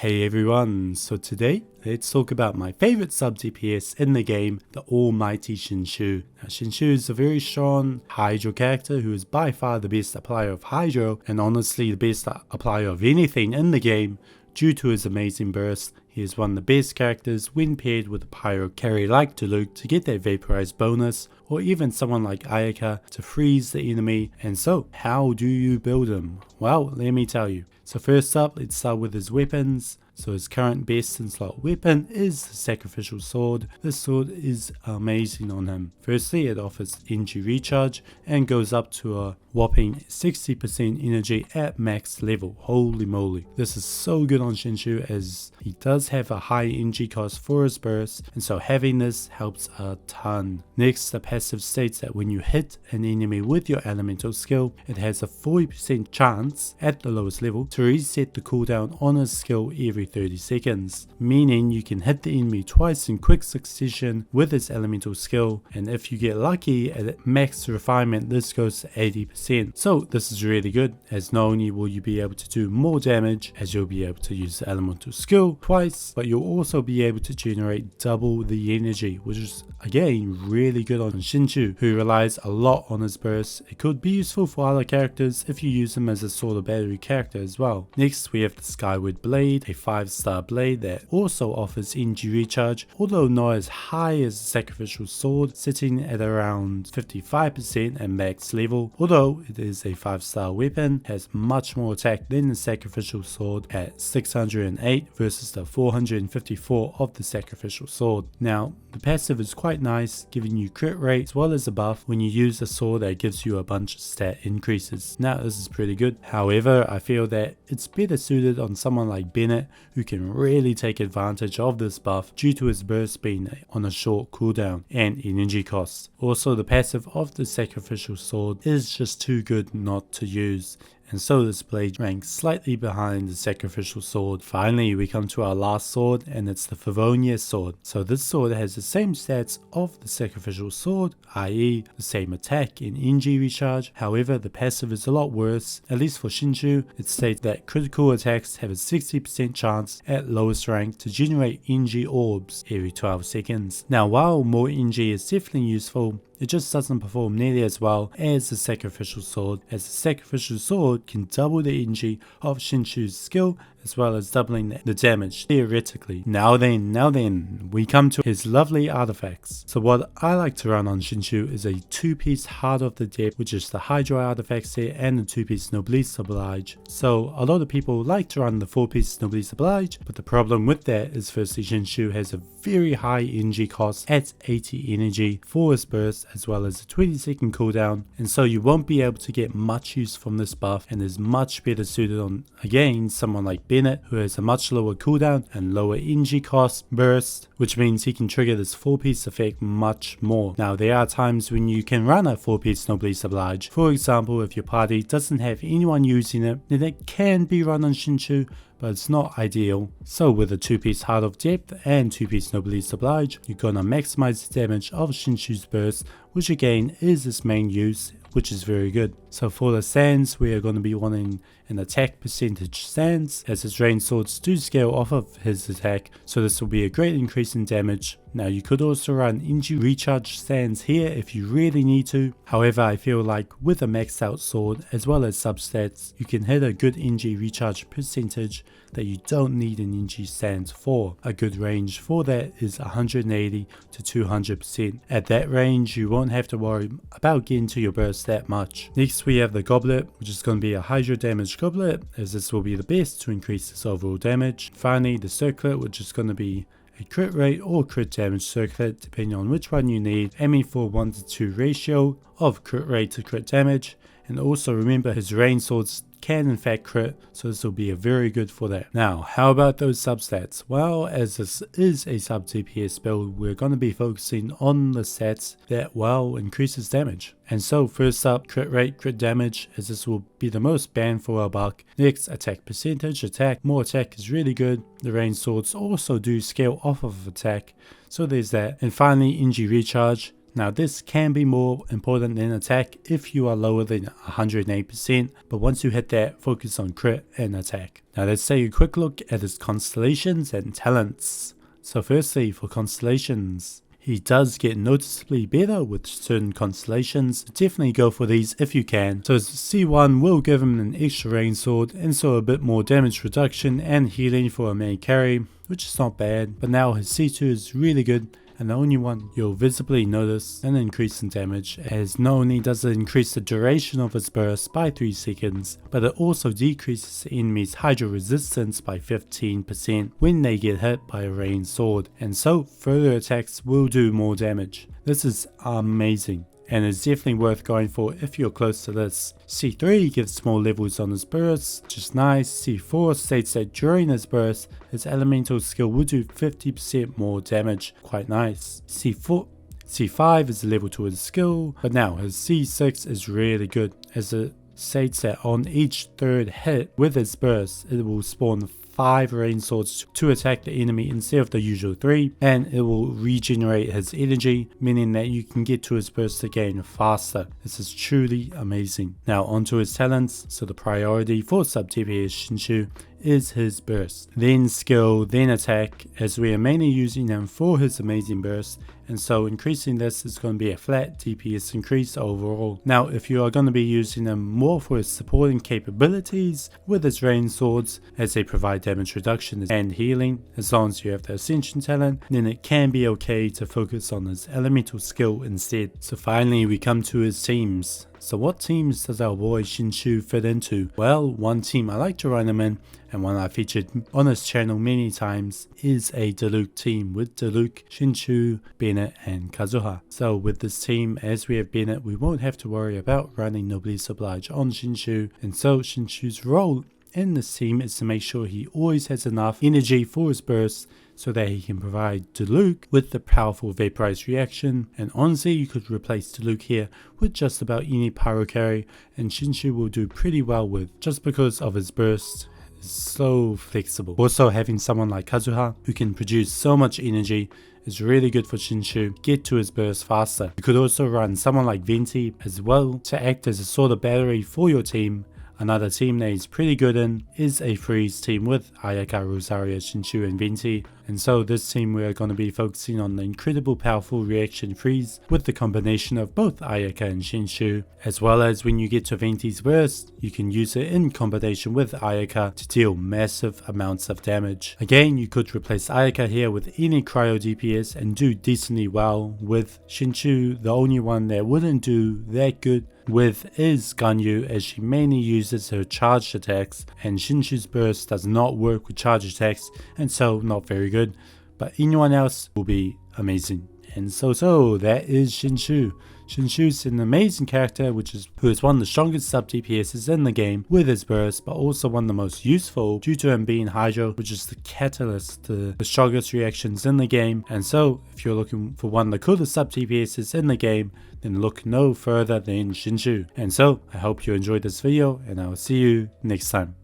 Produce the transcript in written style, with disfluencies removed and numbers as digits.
Hey everyone, so today let's talk about my favorite sub DPS in the game, the almighty Xingqiu. Now Xingqiu is a very strong Hydro character who is by far the best applier of Hydro and honestly the best applier of anything in the game due to his amazing burst. He is one of the best characters when paired with a pyro carry like Luke to get that vaporize bonus, or even someone like Ayaka to freeze the enemy. And so, how do you build him? Well, let me tell you. So first up, let's start with his weapons. So his current best in slot weapon is the Sacrificial Sword. This sword is amazing on him. Firstly, it offers energy recharge and goes up to a whopping 60% energy at max level. Holy moly. This is so good on Xingqiu as he does have a high energy cost for his burst, and so having this helps a ton. Next, the passive states that when you hit an enemy with your elemental skill, it has a 40% chance at the lowest level to reset the cooldown on his skill every 30 seconds, meaning you can hit the enemy twice in quick succession with his elemental skill, and if you get lucky at max refinement, this goes to 80%. So this is really good, as not only will you be able to do more damage as you'll be able to use the elemental skill twice, but you'll also be able to generate double the energy, which is again really good on Xingqiu, who relies a lot on his burst. It could be useful for other characters if you use him as a sort of battery character as well. Next we have the Skyward blade, a 5-star blade that also offers energy recharge, although not as high as the Sacrificial Sword, sitting at around 55% at max level. Although it is a 5-star weapon, has much more attack than the Sacrificial Sword at 608 versus the 454 of the Sacrificial Sword. Now the passive is quite nice, giving you crit rate as well as a buff when you use a sword that gives you a bunch of stat increases. Now this is pretty good. However, I feel that it's better suited on someone like Bennett, who can really take advantage of this buff due to his burst being on a short cooldown and energy costs. Also, the passive of the Sacrificial Sword is just too good not to use, and so this blade ranks slightly behind the Sacrificial Sword. Finally, we come to our last sword, and it's the Favonius sword. So this sword has the same stats of the Sacrificial Sword, i.e. the same attack and energy recharge. However, the passive is a lot worse. At least for Xingqiu, it states that critical attacks have a 60% chance at lowest rank to generate energy orbs every 12 seconds. Now while more energy is definitely useful, it just doesn't perform nearly as well as the Sacrificial Sword, as the Sacrificial Sword can double the energy of Xingqiu's skill as well as doubling the damage theoretically. Now then, we come to his lovely artifacts. So what I like to run on Xingqiu is a 2-piece Heart of the Depth, which is the Hydro artifact set, and the 2-piece Noblesse Oblige. So a lot of people like to run the 4-piece Noblesse Oblige, but the problem with that is firstly Xingqiu has a very high energy cost at 80 energy for his burst as well as a 20-second cooldown, and so you won't be able to get much use from this buff, and is much better suited on, again, someone like Bennett, who has a much lower cooldown and lower energy cost burst, which means he can trigger this 4-piece effect much more. Now there are times when you can run a 4-piece Noblesse Oblige. For example, if your party doesn't have anyone using it, then it can be run on Xingqiu, but it's not ideal. So with a 2-piece Heart of Depth and 2-piece Noblesse Oblige, you're gonna maximize the damage of Xingqiu's burst, which again is its main use, which is very good. So for the sands, we are going to be wanting an attack percentage sands, as his range swords do scale off of his attack, so this will be a great increase in damage. Now you could also run energy recharge sands here if you really need to. However, I feel like with a maxed out sword as well as substats, you can hit a good energy recharge percentage that you don't need an energy sands for. A good range for that is 180 to 200%. At that range, you won't have to worry about getting to your burst that much. Next we have the Goblet, which is going to be a Hydro damage Goblet, as this will be the best to increase its overall damage. Finally, the Circlet, which is going to be a crit rate or crit damage circlet, depending on which one you need, aiming for 1:2 ratio of crit rate to crit damage. And also remember, his range swords can in fact crit, so this will be a very good for that. Now how about those substats? Well, as this is a sub DPS build, we're going to be focusing on the stats that well increases damage. And so first up, crit rate, crit damage, as this will be the most bang for our buck. Next, attack percentage, attack. More attack is really good. The range swords also do scale off of attack, so there's that. And finally, energy recharge. Now this can be more important than attack if you are lower than 108%, but once you hit that, focus on crit and attack. Now let's take a quick look at his constellations and talents. So firstly, for constellations, he does get noticeably better with certain constellations. Definitely go for these if you can. So his C1 will give him an extra rain sword, and so a bit more damage reduction and healing for a main carry, which is not bad. But now his C2 is really good, and the only one you'll visibly notice an increase in damage, as not only does it increase the duration of his burst by 3 seconds, but it also decreases the enemy's hydro resistance by 15% when they get hit by a ranged sword, and so further attacks will do more damage. This is amazing, and is definitely worth going for if you're close to this. C3 gives more levels on his burst, which is nice. C4 states that during his burst, his elemental skill will do 50% more damage, quite nice. C5 is a level to his skill, but now his C6 is really good, as it states that on each third hit with his burst, it will spawn 5 rain swords to attack the enemy instead of the usual 3, and it will regenerate his energy, meaning that you can get to his burst again faster. This is truly amazing. Now onto his talents. So the priority for sub DPS Xingqiu is his burst, then skill, then attack, as we are mainly using him for his amazing burst, and so increasing this is going to be a flat DPS increase overall. Now if you are going to be using him more for his supporting capabilities with his rain swords, as they provide damage reduction and healing, as long as you have the ascension talent, then it can be okay to focus on his elemental skill instead. So finally we come to his teams. So what teams does our boy Xingqiu fit into? Well, one team I like to run him in, and one I featured on this channel many times, is a Diluc team with Diluc, Xingqiu, Bennett and Kazuha. So with this team, as we have Bennett, we won't have to worry about running Noblesse Oblige on Xingqiu, and so Xingqiu's role in this team is to make sure he always has enough energy for his burst, so that he can provide Diluc with the powerful Vaporize reaction. And honestly, you could replace Diluc here with just about any pyro carry, and Xingqiu will do pretty well with, just because of his burst is so flexible. Also, having someone like Kazuha who can produce so much energy is really good for Xingqiu, get to his burst faster. You could also run someone like Venti as well to act as a sort of battery for your team. Another team that he's pretty good in is a freeze team with Ayaka, Rosaria, Xingqiu and Venti, and so this team we are going to be focusing on the incredible powerful reaction freeze with the combination of both Ayaka and Xingqiu, as well as when you get to Venti's burst, you can use it in combination with Ayaka to deal massive amounts of damage. Again, you could replace Ayaka here with any cryo DPS and do decently well with Xingqiu. The only one that wouldn't do that good with is Ganyu, as she mainly uses her charged attacks, and Xingqiu's burst does not work with charged attacks, and so not very good, but anyone else will be amazing. And so that is Xingqiu. Xingqiu's an amazing character who is one of the strongest sub DPSs in the game with his burst, but also one of the most useful due to him being Hydro, which is the catalyst to the strongest reactions in the game. And so if you're looking for one of the coolest sub DPSs in the game, then look no further than Xingqiu. And so I hope you enjoyed this video, and I will see you next time.